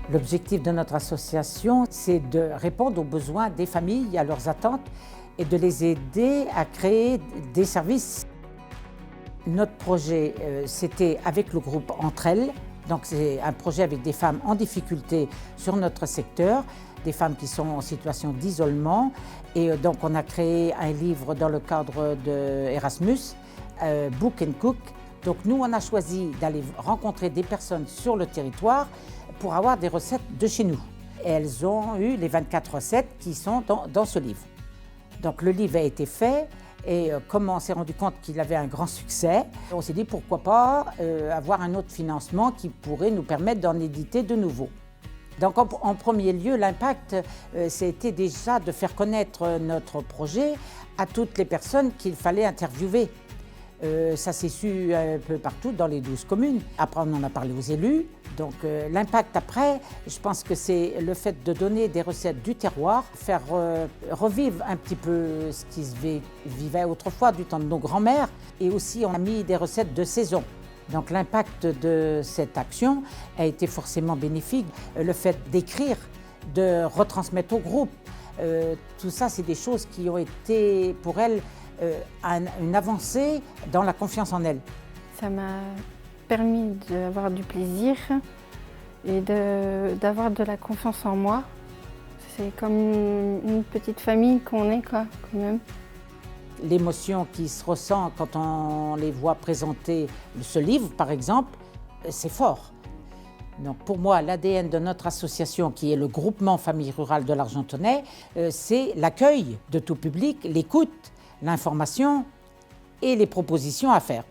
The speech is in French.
L'objectif de notre association, c'est de répondre aux besoins des familles, à leurs attentes et de les aider à créer des services. Notre projet, c'était avec le groupe Entre Elles. Donc c'est un projet avec des femmes en difficulté sur notre secteur, des femmes qui sont en situation d'isolement. Et donc on a créé un livre dans le cadre de Erasmus, Book and Cook. Donc nous, on a choisi d'aller rencontrer des personnes sur le territoire pour avoir des recettes de chez nous. Et elles ont eu les 24 recettes qui sont dans ce livre. Donc le livre a été fait et comme on s'est rendu compte qu'il avait un grand succès, on s'est dit pourquoi pas avoir un autre financement qui pourrait nous permettre d'en éditer de nouveaux. Donc en premier lieu, l'impact, c'était déjà de faire connaître notre projet à toutes les personnes qu'il fallait interviewer. Ça s'est su un peu partout dans les 12 communes. Après, on en a parlé aux élus. Donc l'impact après, je pense que c'est le fait de donner des recettes du terroir, faire revivre un petit peu ce qui se vivait autrefois du temps de nos grands-mères. Et aussi, on a mis des recettes de saison. Donc l'impact de cette action a été forcément bénéfique. Le fait d'écrire, de retransmettre au groupe, tout ça, c'est des choses qui ont été pour elles une avancée dans la confiance en elles. Ça m'a permis d'avoir du plaisir et d'avoir de la confiance en moi. C'est comme une petite famille qu'on est, quoi, quand même. L'émotion qui se ressent quand on les voit présenter ce livre, par exemple, c'est fort. Donc pour moi, l'ADN de notre association, qui est le groupement Famille Rurale de l'Argentonnais, c'est l'accueil de tout public, l'écoute, l'information et les propositions à faire.